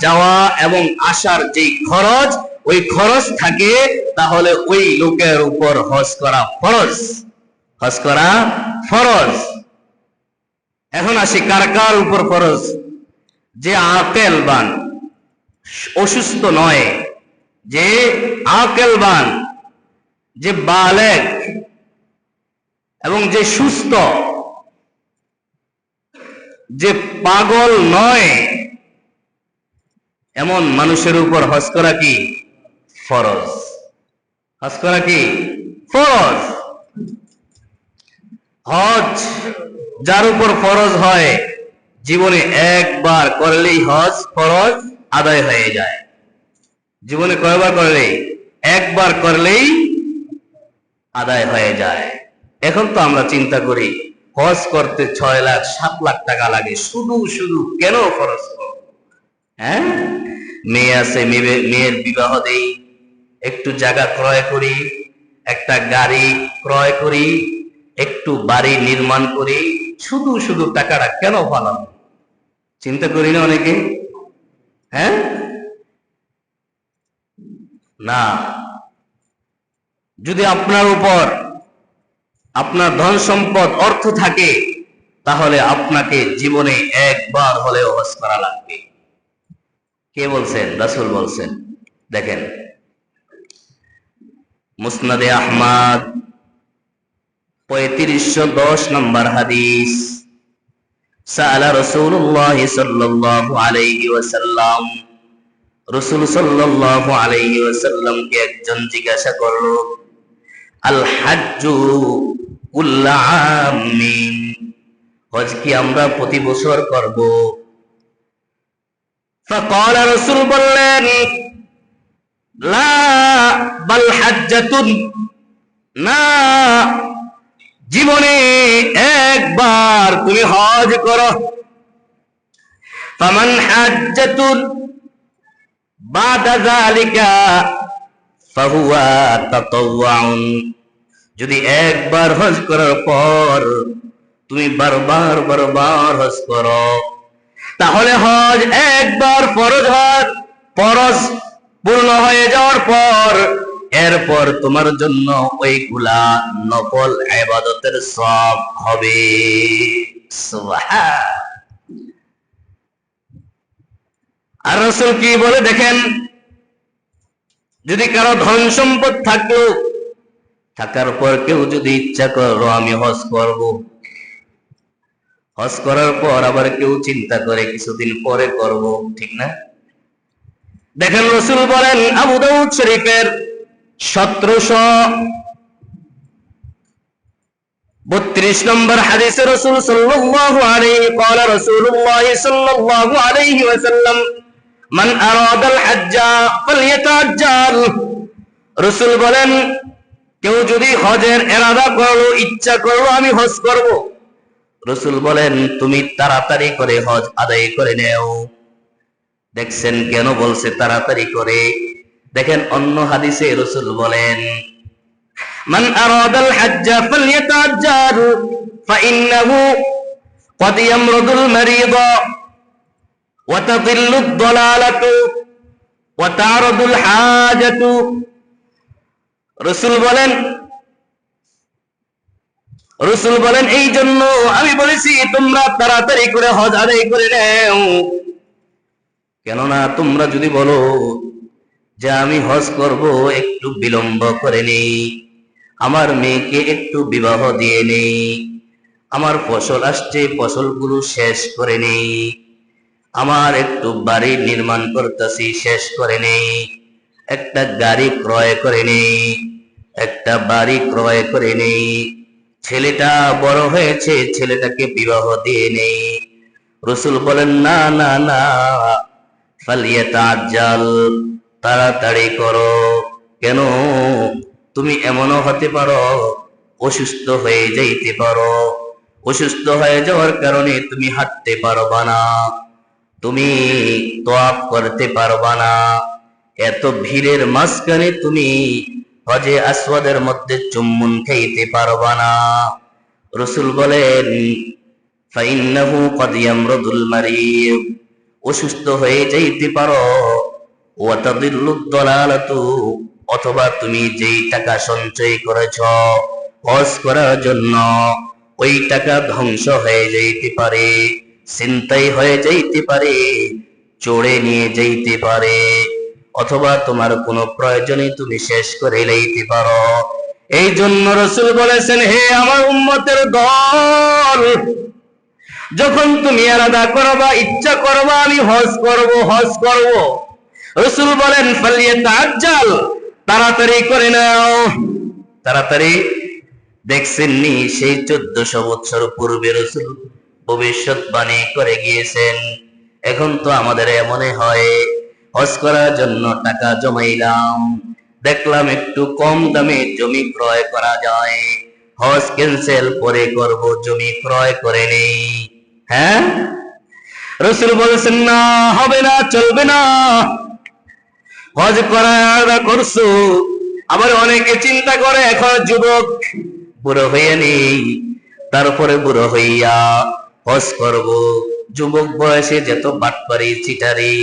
যাওয়া এবং আসার যে খরচ, ওই খরচ থাকে, তাহলে ওই লোকের উপর হজ করা ফরজ। হজ করা ফরজ। এখন আসি কার কার উপর ফরজ? যে আকেলবান, অসুস্থ নয়, যে আকেলবান, যে বালেগ এবং যে সুস্থ, যে পাগল নয়, এমন মানুষের উপর হজ করা কি ফরজ। হজ করা কি ফরজ। হজ যার উপর ফরজ হয়, জীবনে একবার করলেই হজ ফরজ আদায় হয়ে যায়। জীবনে কয়বার করলেই? একবার করলেই আদায় হয়ে যায়। এখন তো আমরা চিন্তা করি হজ করতে 6 লাখ 7 লাখ টাকা লাগে, শুধু শুধু কেন খরচ করব? হ্যাঁ, মেয়ে আছে, মেয়ের বিবাহ দেই, একটু জায়গা ক্রয় করি, একটা গাড়ি ক্রয় করি, একটু বাড়ি নির্মাণ করি, শুধু শুধু টাকাটা কেন ফালাম? চিন্তা করি না অনেকে? হ্যাঁ, না। যদি আপনার উপর আপনার ধন সম্পদ অর্থ থাকে, তাহলে আপনাকে জীবনে একবার হলেও হজ করা লাগবে। কে বলছেন? রাসূল বলছেন। দেখেন, মুসনাদে আহমদ 3510 নম্বর হাদিস, সাআলা রাসূলুল্লাহ সাল্লাল্লাহু আলাইহি ওয়াসাল্লাম, রাসূল সাল্লাল্লাহু আলাইহি ওয়াসাল্লামকে একজন জিজ্ঞাসা করল, আল হাজ্জু কুল্লু আমিন, হজ কি আমরা প্রতি বছর করব? ফাকালা, রাসূল বললেন, লা বাল হাজ্জাতুন, না, জীবনে একবার তুমি হজ করো। ফামান হাজ্জাতুন বাদা যালিকা ফাহুয়া তাতাওউন, যদি একবার হজ করার পর তুমি বারবার বারবার হজ করো, তাহলে হজ একবার ফরজ পূর্ণ হয়ে যাওয়ার পর এরপর তোমার জন্য ওইগুলা নফল ইবাদতের সওয়াব হবে। সুবহান। আর রাসূল কি বলে দেখেন, যদি কারো ধন সম্পদ থাকার পর কেউ যদি ইচ্ছা করলো আমি হজ করব, হজ করার পর আবার কেউ চিন্তা করে কিছুদিন পরে করব, ঠিক না? দেখেন, রাসূল বলেন, আবু দাউদ শরীফের 1732 নম্বর হাদিসে রাসূল সাল্লাল্লাহু আলাইহি ক্বালা রাসূলুল্লাহ সাল্লাল্লাহু আলাইহি ওয়াসাল্লাম, মান আরাদাল হাজ্জা ফালইয়াতাআজ্জাল, রাসূল বলেন, কেউ যদি হজের ইরাদা করলো, ইচ্ছা করলো আমি হজ করব, রাসূল বলেন তুমি তাড়াতাড়ি করে হজ আদায় করে নাও। দেখছেন কেন বলছে তাড়াতাড়ি করে? দেখেন, অন্য হাদিসে রাসূল বলেন, মান আরাদাল হাজ্জা ফালইয়াতাআজ্জাল ফাইন্নাহু ক্বাদ ইয়ামরুদুল মারিদা ওয়া তাদিল্লুদ দালালাতু ওয়া তা'রুদুল হাজাতু। রাসূল বলেন এই জন্য আমি বলেছি তোমরা তাড়াতাড়ি করে হজ আদায় করে নাও। কেননা তোমরা যদি বলো যে আমি হজ করব, একটু বিলম্ব করে নেই, আমার মেয়েকে একটু বিবাহ দিয়ে নেই, আমার ফসল আসছে ফসলগুলো শেষ করে নেই, আমার একটু বাড়ি নির্মাণ করতেছি শেষ করে নেই, একটা গাড়ি ক্রয় করে নেই, একটা বাড়ি ক্রয় করে নেই, ছেলেটা বড় হয়েছে ছেলেটাকে বিবাহ দিয়ে নেই, রাসূল বলেন না না না, ফালইয়াতাআজ্জাল, তাড়াতাড়ি করো। কেন? তুমি এমনও হতে পারো অসুস্থ হয়ে যাইতে পারো, অসুস্থ হয়ে যাওয়ার কারণে তুমি হাঁটতে পারবা না, তুমি তওয়াফ করতে পারবা না, এত ভিড়ের মাঝখানে তুমি হজে আসওয়াদের মধ্যে চুম্বন খাইতে পারবা না। রাসূল বলেন ফাইন্নাহু ক্বাদ ইয়ামরুদুল মারিদ অসুস্থ হয়ে যাইতে পারো, ওয়াতাদিল্লুদ দালালাতু, অথবা তুমি যেই টাকা সঞ্চয় করেছ হজ করার জন্য ওই টাকা ধ্বংস হয়ে যাইতে পারে, ছিনতাই হয়ে যাইতে পারে, চোরে নিয়ে যাইতে পারে, অথবা তোমার কোনো প্রয়োজনে তুমি শেষ করে লইতে পারো। এই জন্য রাসূল বলেছেন, হে আমার উম্মতের দল, যখন তুমি ইরাদা করবা, ইচ্ছা করবা আমি হজ করব, হজ করব, রাসূল বলেন ফালিয়াতাআজ্জাল, তাড়াতাড়ি করে নাও, তাড়াতাড়ি। দেখছেননি সেই 1400 বছর পূর্বে রাসূল ভবিষ্যৎবাণী করে গিয়েছেন। এখন তো আমাদের মনে হয় হজ করার জন্য টাকা জমাইলাম, দেখলাম একটু কম দামে জমি ক্রয় করা যায়, হজ ক্যান্সেল পরে করব, জমি ক্রয় করে নেই। হ্যাঁ, রাসূল বলেছেন না, হবে না, চলবে না। হজ করার করছো, আবার অনেকে চিন্তা করে এখন যুবক, বুড়ো হইয়া নেই, তারপরে বুড়ো হইয়া হজ করব। যুবক বয়সে যত বাটপারি, চিটারি,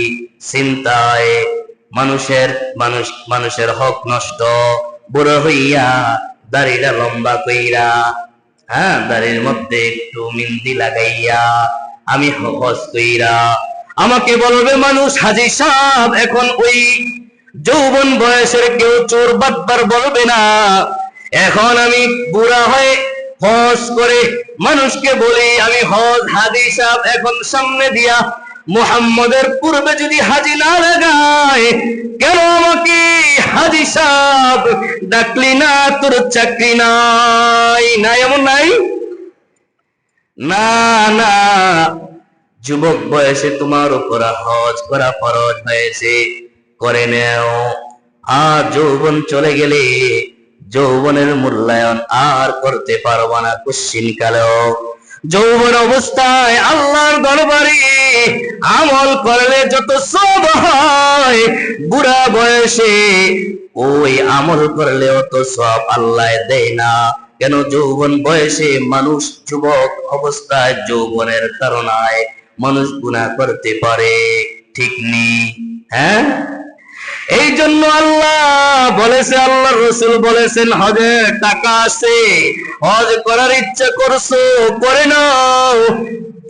চিন্তায় মানুষের হক নষ্ট, বুড়ো হইয়া দাড়িটা লম্বা কইরা, হ্যাঁ, দাড়ির মধ্যে একটু মেহেন্দি লাগাইয়া আমি হজ কইরা, আমাকে বলবে মানুষ হাজী সাহেব। এখন ওই যৌবন বয়সের কেউ চোর বাটপার বলবে না। এখন আমি বুড়া হয়ে হজ করে মানুষকে বলি আমি হজ হাজী সাহেব, এখন সামনে দিয়া মুহাম্মদের পূর্বে যদি হাজী না লাগায়, কেন আমাকে হাজী সাহেব ডাকলি না, তোর চাকরি নাই? না, এমন নাই? না না, যুবক বয়সে তোমার উপর হজ করা ফরজ হয়েছে, করে নেও। আর যৌবন চলে গেলে যৌবনের মূল্যায়ন আর করতে পারবা না কুশ্চিন কালেও। যৌবন অবস্থায় আল্লাহর দরবারে আমল করলে যত সব হয়, বুড়া বয়সে ওই আমল করলে অত সব আল্লাহ দেয় না। কেন? যৌবন বয়সে মানুষ, যুবক অবস্থায় যৌবনের তাড়নায় মানুষ গুনাহ করতে পারে, ঠিক নেই? হ্যাঁ, এই জন্য আল্লাহ বলেছে, আল্লাহর রাসূল বলেছেন, হজের টাকা আছে, হজ করার ইচ্ছা করছো, করে নাও।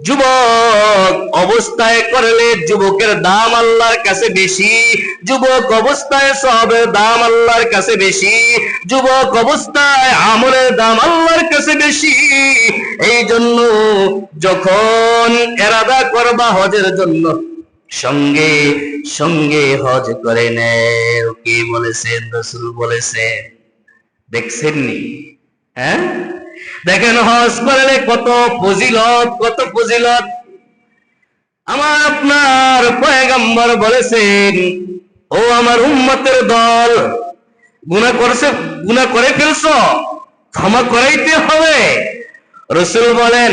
যুবক অবস্থায় করলে যুবকের দাম আল্লাহর কাছে বেশি, যুবক অবস্থায় সওয়াবের দাম আল্লাহর কাছে বেশি, যুবক অবস্থায় আমলের দাম আল্লাহর কাছে বেশি। এই জন্য যখন ইরাদা করবা হজের জন্য, সঙ্গে সঙ্গে হজ করে নেও। কে বলেছেন? রাসূল বলেছেন। দেখছেননি? হ্যাঁ, দেখেন হজ করলে কত ফজিলত, কত ফজিলত। আমার আপনার পয়গম্বর বলেছেন, ও আমার উম্মতের দল, গুনাহ করে ফেলছো, ক্ষমা করাইতে হবে। রাসূল বলেন,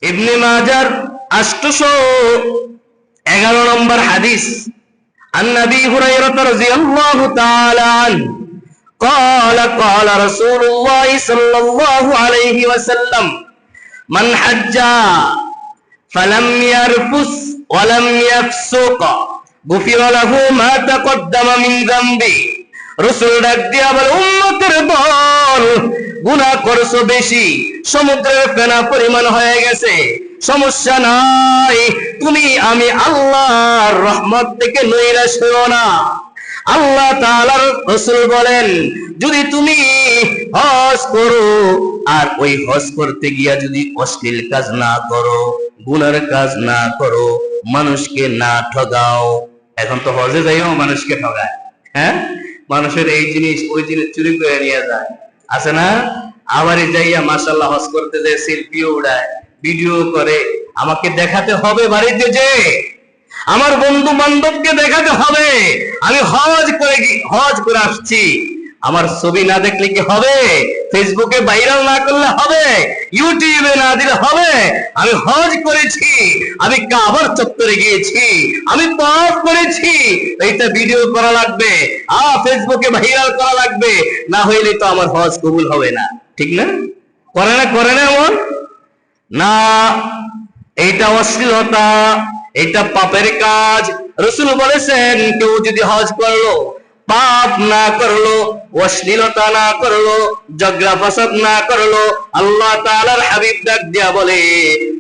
ইবনে মাজার 811 নম্বর হাদিস, আন নবী হুরায়রা রাদিয়াল্লাহু তাআলা আনহু قال قال رسول الله صلى الله عليه وسلم من حج فلم يرفث ولم يفسق غفر له ما تقدم من ذنبه। রাসূল ডাক দিয়া বলে, উম্মতের দল, গুনাহ করছো বেশি, সমুদ্রের ফেনা পরিমাণ হয়ে গেছে, সমস্যা নাই, তুমি আমি আল্লাহর রহমত থেকে নৈরাশ হও না। আল্লাহ তাআলার রাসূল বলেন, যদি তুমি হজ করো আর ওই হজ করতে গিয়া যদি অশ্লীল কাজ না করো, গুনার কাজ না করো, মানুষকে না ঠগাও। এখন তো হজে যাইও মানুষকে ঠগায়, হ্যাঁ, মানুষের এই জিনিস ওই জিনিস চুরি করে নিয়ে যায়, আছে না? আবার যাইয়া মাশাআল্লাহ হজ করতে যায়, সেলফিও উড়ায়, ভিডিও করে, আমাকে দেখাতে হবে বাড়িতে যে, আমার বন্ধু বান্ধবকে দেখাতে হবে আমি হজ করে আসছি। আমার ছবি না দেখলে কি হবে? ফেসবুকে ভাইরাল না করলে হবে? ইউটিউবে না দিলে হবে? আমি হজ করেছি, আমি কাবার চত্বরে গিয়েছি, আমি তওয়াফ করেছি, এইটা ভিডিও করা লাগবে, ফেসবুকে ভাইরাল করা লাগবে, না হইলে তো আমার হজ কবুল হবে না, ঠিক না? করে না এমন না। এইটা অশ্লীলতা, এটা পাপের কাজ। রাসূল বলেছেন কেউ যদি হজ করলো, পাপ না করলো, অশ্লীলতা না করলো, ঝগড়া ফাসাদ না করলো, আল্লাহ তাআলার হাবিব ডাক দিয়া বলে,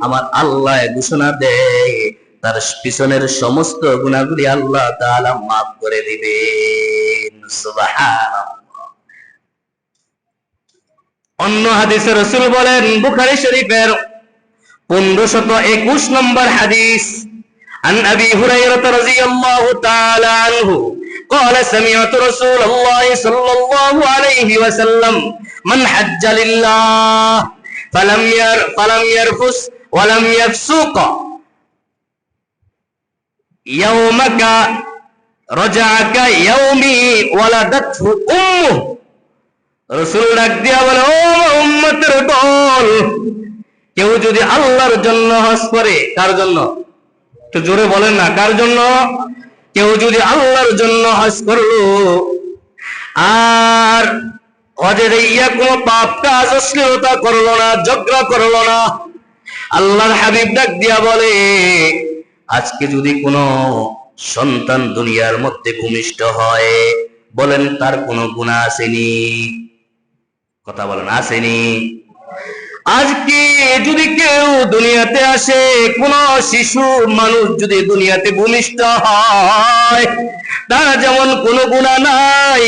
আমার আল্লাহ ঘোষণা দেয় তার পিছনের সমস্ত গুনাহগুলি আল্লাহ তাআলা মাফ করে দিবেন। সুবহানাল্লাহ। অন্য হাদিসে রাসূল বলেন, বুখারী শরীফের 1521 নম্বর হাদিস, عن أبي هريرة رضي الله تعالى عنه قال سمعت رسول الله صلى الله عليه وسلم من حج لله فلم يرفث ولم يفسق يومك رجع كيوم ولدته أمه। রাসূল ডাক দিয়া বলে, ও উম্মতের দল, কেউ যদি আল্লাহর জন্য হজ করে, কার জন্য? একটু জোরে বলেন না, কার জন্য? কেউ যদি আল্লাহর জন্য হজ করলো, আর হজের ইয়া কোনো পাপ কাজ অশ্লীলতা করলো না, ঝগড়া করলো না, আল্লাহর হাবিব ডাক দিয়া বলে, আজকে যদি কোনো সন্তান দুনিয়ার মধ্যে ভূমিষ্ঠ হয়, বলেন তার কোনো গুনাহ আসেনি? কথা বলেন, আসেনি? আজকে যদি কেউ দুনিয়াতে আসে, কোন শিশু মানুষ যদি দুনিয়াতে ভূমিষ্ঠ হয়, তার যেমন কোনো গুনাহ নাই।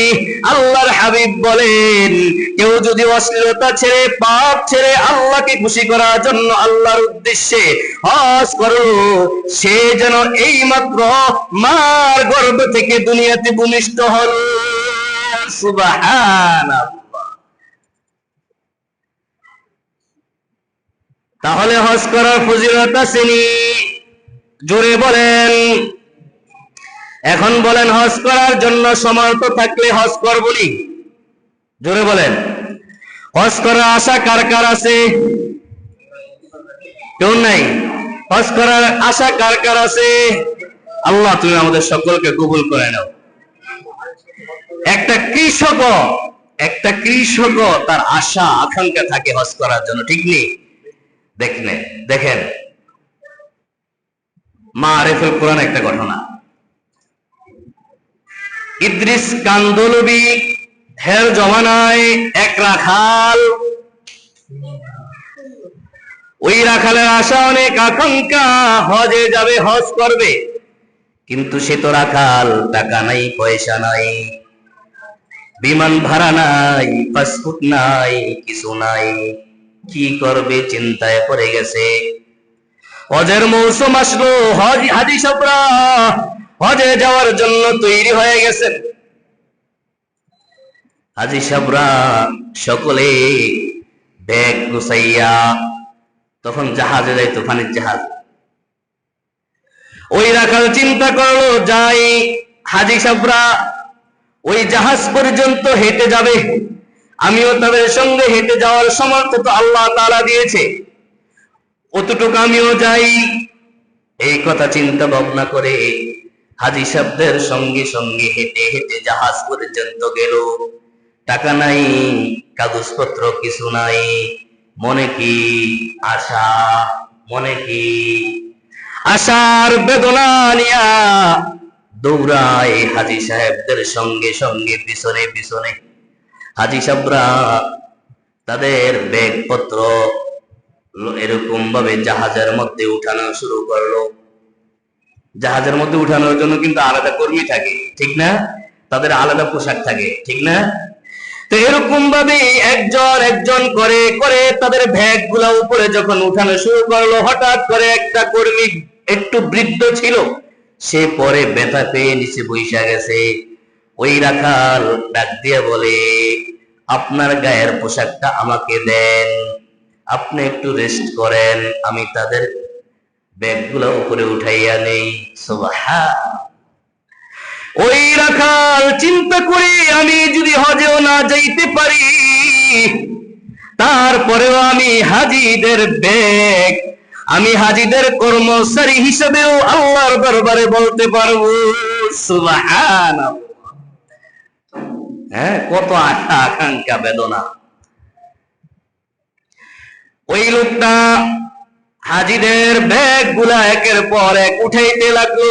আল্লাহর হাবিব বলেন, কেউ যদি অশ্লীলতা ছেড়ে, পাপ ছেড়ে আল্লাহকে খুশি করার জন্য আল্লাহর উদ্দেশ্যে হজ করলো, সে যেন এই মাত্র মার গর্ভ থেকে দুনিয়াতে ভূমিষ্ঠ হল। সুবহানাল্লাহ। তাহলে হজ করার ফজিলত আসেনি? জোরে বলেন। এখন বলেন, হজ করার জন্য সমর্থ থাকলে হজ করবনি? জোরে বলেন। হজ করার আশা কার কার আছে? কেউ নাই? হজ করার আশা কার কার আছে? আল্লাহ তুমি আমাদের সকলকে কবুল করে নাও। একটা কৃষক তার আশা আকাঙ্ক্ষা থাকে হজ করার জন্য, ঠিক নেই? দেখেন মারিফুল কোরআন একটা ঘটনা। ইদ্রিস কান্দলবি হের জমানায় এক রাখাল, ওই রাখালের আশা, অনেক আকাঙ্ক্ষা, হজে যাবে, হজ করবে, কিন্তু সে তো রাখাল, টাকা নাই, পয়সা নাই, বিমান ভাড়া নাই, পাসপোর্ট নাই, কিছু নাই, কি করবে চিন্তায় পড়ে গেছে। হজের মৌসুম আসলো, হাজী সাহেবরা হজে যাওয়ার জন্য তৈরি হয়ে গেছেন। হাজী সাহেবরা সকলে ব্যাগ গুছাইয়া তখন জাহাজে যাইত, পানির জাহাজ। ওই রাখাল চিন্তা করলো, যাই, হাজী সাহেবরা ওই জাহাজ পর্যন্ত হেঁটে যাবে, আমিও তাদের সঙ্গে হেঁটে যাওয়ার সামর্থ্য তো আল্লাহ তাআলা দিয়েছে, অতটুকু আমিও যাই। এই কথা চিন্তা ভাবনা করে হাজী সাহেবদের সঙ্গে সঙ্গে হেঁটে হেঁটে জাহাজ পর্যন্ত গেল। টাকা নাই, কাগজপত্র কিছু নাই, মনে কি আশা, মনে কি আশার বেদনা নিয়া দৌড়ায় হাজী সাহেবদের সঙ্গে সঙ্গে পিছনে পিছনে। হাজী সাহেবরা তাদের ব্যাগপত্র এরকম ভাবে জাহাজের মধ্যে উঠানো শুরু করলো। জাহাজের মধ্যে উঠানোর জন্য কিন্তু আলাদা কর্মী থাকে, ঠিক না? তাদের আলাদা পোশাক থাকে, ঠিক না? তো এরকম ভাবে একজন একজন করে করে তাদের ব্যাগ গুলা উপরে যখন উঠানো শুরু করলো, হঠাৎ করে একটা কর্মী, একটু বৃদ্ধ ছিল, সে পরে ব্যথা পেয়ে নিচে বইসা গেছে। ওই রাখাল ডাক দিয়ে বলে, আপনার গায়ের পোশাকটা আমাকে দেন, আপনি একটু রেস্ট করেন, আমি তাদের ব্যাগগুলো উপরে উঠাইয়া নেই। সুবহানাল্লাহ। ওই রাখাল চিন্তা করে, আমি যদি হজেও না যাইতে পারি, তারপরেও আমি হাজীদের ব্যাগ, আমি হাজীদের কর্মচারী হিসেবেও আল্লাহর দরবারে বলতে পারবো। সুবহানাল্লাহ। হ্যাঁ, কত আশা আকাঙ্ক্ষা বেদনা। ওই লোকটা হাজিদের ব্যাগ গুলা একের পর এক উঠাইতে লাগলো।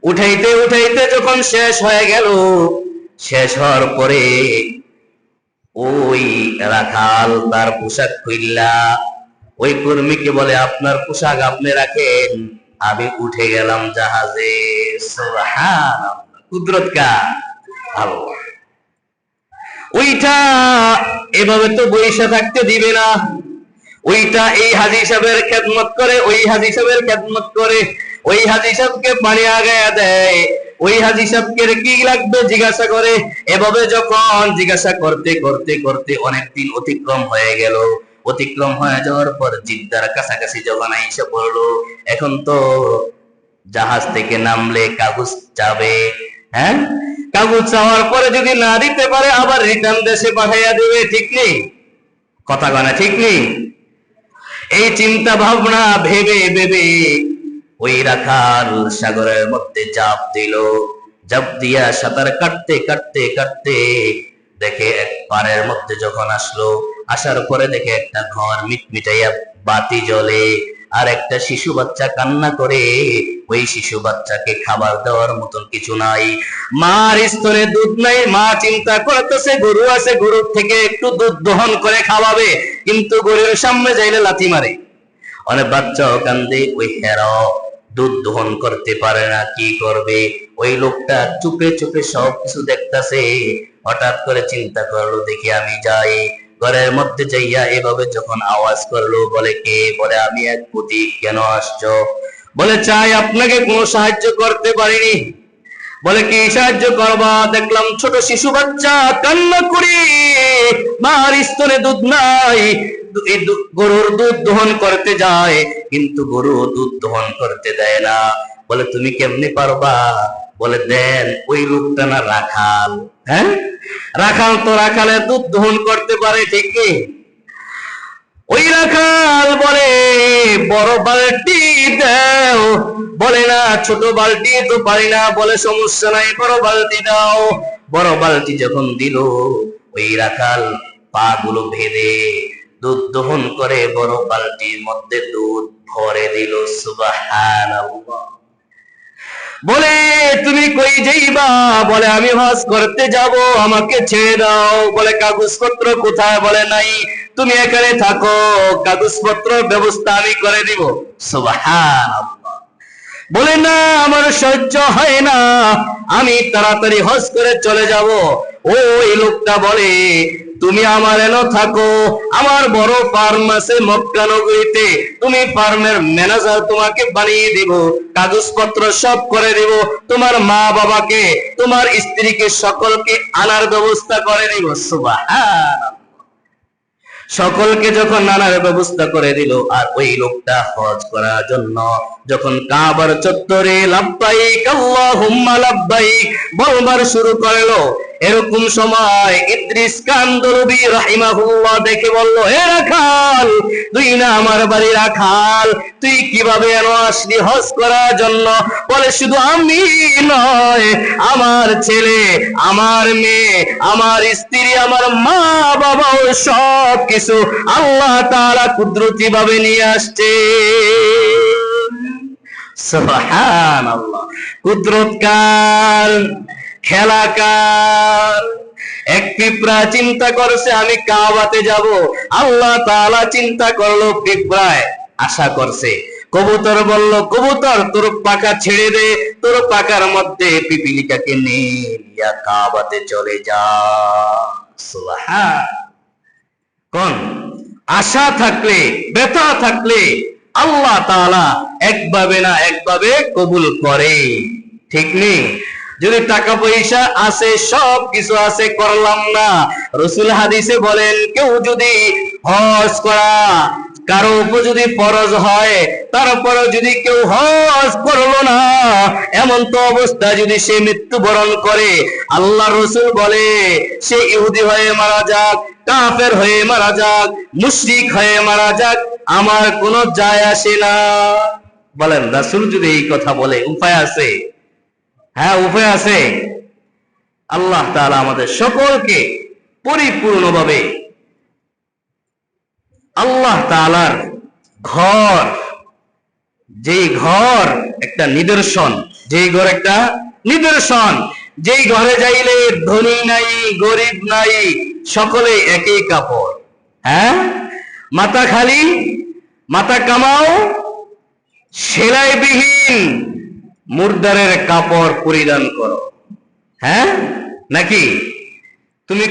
উঠাইতে উঠাইতে যখন শেষ হয়ে গেল, শেষ হওয়ার পরে ওই রাখাল তার পোশাক খুইল্লা ওই কর্মীকে বলে, আপনার পোশাক আপনি রাখেন, আমি উঠে গেলাম জাহাজে। সুবহানাল্লাহ, কুদরত কার? আল্লাহ। ওইটা এভাবে তো বইসা থাকতে দিবে না, ওইটা এই হাজী সাহেবের খেদমত করে, ওই হাজী সাহেবের খেদমত করে, ওই হাজী সাহেবকে পানি আগায়া দেয়, ওই হাজী সাহেবকে কি লাগবে জিজ্ঞাসা করে। এভাবে যখন জিজ্ঞাসা করতে করতে করতে অনেকদিন অতিক্রম হয়ে গেল। অতিক্রম হয়ে যাওয়ার পর জিদ্দার কাছাকাছি যখন আইসা পড়লো, এখন তো জাহাজ থেকে নামলে কাগজ চাবে, হ্যাঁ, কাগজ চাওয়ার পরে যদি না দিতে পারে আবার রিটার্ন দেশে পাঠাইয়া দেবে, ঠিক নেই? কথা কয় না, ঠিক নেই? এই চিন্তা ভাবনা ভেবে ভেবে ওই রাখাল সাগরের মধ্যে ঝাঁপ দিল। ঝাঁপ দিয়া সাঁতার কাটতে কাটতে কাটতে দেখে এক পাড়ের মধ্যে যখন আসলো, আসার পরে দেখে একটা ঘর মিটমিটাইয়া বাতি জ্বলে, আর একটা শিশু বাচ্চা কান্না করে। ওই শিশু বাচ্চাকে খাবার দেওয়ার মতন কিছু নাই, মার স্তনে দুধ নাই। মা চিন্তা করতেছে গরু আছে, গরুর থেকে একটু দুধ দহন করে খাওয়াবে, কিন্তু গরুর সামনে যাইলে লাথি মারে। অনেক বাচ্চাও কান্দে, ওই হেরাও দুধ দহন করতে পারে না, কি করবে? ওই লোকটা চুপে চুপে সবকিছু দেখতেছে। হঠাৎ করে চিন্তা করলো, দেখি আমি যাই। ঘরের মধ্যে যাইয়া এভাবে যখন আওয়াজ করলো, বলে কে? বলে আমি এক পথিক। কেন আসছো? বলে চাই আপনাকে কোনো সাহায্য করতে পারিনি। বলে কি সাহায্য করবা? দেখলাম ছোট শিশু বাচ্চা কান্না করি, মার স্তনে দুধ নাই, গরুর দুধ দহন করতে যায়, কিন্তু গরু দুধ দহন করতে দেয় না। বলে তুমি কেমনি পারবা? বলে দেন, ওই লোকটা না রাখাল, হ্যাঁ, রাখাল তো রাখালের দুধ দহন করতে পারে, ঠিক কি? ওই রাখাল বলে বড় বালতি দাও। বলে না, ছোট বালতি তো পারি না। বলে সমস্যা নাই, বড় বালতি দাও। বড় বালতি যখন দিল, ওই রাখাল পা গুলো ভেদে দুধ দহন করে বড় বালতির মধ্যে দুধ ভরে দিল। সুবহানাল্লাহ। বলে তুমি কই যাইবা? বলে আমি হজ করতে যাব, আমাকে ছেড়ে দাও। বলে কাগজপত্র কোথায়? বলে নাই, তুমি এখানে থাকো, কাগজপত্র ব্যবস্থা আমি করে দিব। সুবহানাল্লাহ। বলে না, আমার সহ্য হয় না, আমি তাড়াতাড়ি হজ করে চলে যাব। ওই লোকটা বলে তুমি আমার এনো থাকো, আমার বড় ফার্ম আছে মক্কা নগরীতে, তুমি ফার্মের ম্যানেজার, তোমাকে বানিয়ে দিব, কাগজপত্র সব করে দিব, তোমার মা বাবাকে, তোমার স্ত্রীকে, সকলকে আনার ব্যবস্থা করে দিব। সুবহানাল্লাহ। সকলকে যখন নানার ব্যবস্থা করে দিল, আর ওই লোকটা হজ করার জন্য যখন কাবার চত্বরে লাব্বাইক আল্লাহুম্মা লাব্বাইক বলবার শুরু করলো, এরকম সময় ইদ্রিস কান্দরবি রাহিমাহুল্লাহ দেখে বলল, হে রাখাল, তুই না আমার বাড়ি রাখাল, তুই কিভাবে এনো আসলি হজ করার জন্য? বলে শুধু আমি নয়, আমার ছেলে, আমার মেয়ে, আমার স্ত্রী, আমার মা বাবাও সব কিছু আল্লাহ তাআলা কুদরতি ভাবে নিয়ে আসছে। সুবহানাল্লাহ। কুদরত কার? খেলা কার? এক পিঁপড়া চিন্তা করছে আমি কাবাতে যাব, আল্লাহ তাআলা চিন্তা করলো পিঁপড়ায় আশা করছে। কবুতর বলল, কবুতর তোর পাখা ছেড়ে দে, তোর পাখার মধ্যে পিপিলিকাকে নিয়ে কাবাতে চলে যা। সুবহান। কোন আশা থাকলে, ব্যথা থাকলে আল্লাহ তাআলা একভাবে না একভাবে কবুল করে, ঠিক নেই? যদি টাকা পয়সা আছে, সব কিছু আছে, করলাম না, রাসূল হাদিসে বলেন, কেউ যদি হজ করা কারো উপর যদি ফরজ হয়, তারপরে যদি কেউ হজ করলো না, এমন তো অবস্থা যদি সে মৃত্যুবরণ করে, আল্লাহ রাসূল বলে সে ইহুদি হয়ে মারা যাক, কাফের হয়ে মারা যাক, মুশরিক হয়ে মারা যাক, আমার কোনো যায় আসে না। বলেন, রাসূল যদি এই কথা বলে, উপায় আছে? হ্যাঁ, উপায় আছে। আল্লাহ তাআলা আমাদের সকলকে পরিপূর্ণভাবে আল্লাহ তাআলার ঘর যেই ঘর একটা নিদর্শন, যেই ঘর একটা নিদর্শন, যেই ঘরে যাইলে ধনী নাই গরিব নাই, সকলে একই কাপড়। হ্যাঁ, মাথা খালি, মাথা কামাও, সেলাইবিহীন মুর্দারের কাপড় পরিধান করো। হ্যাঁ, নাকি তুমি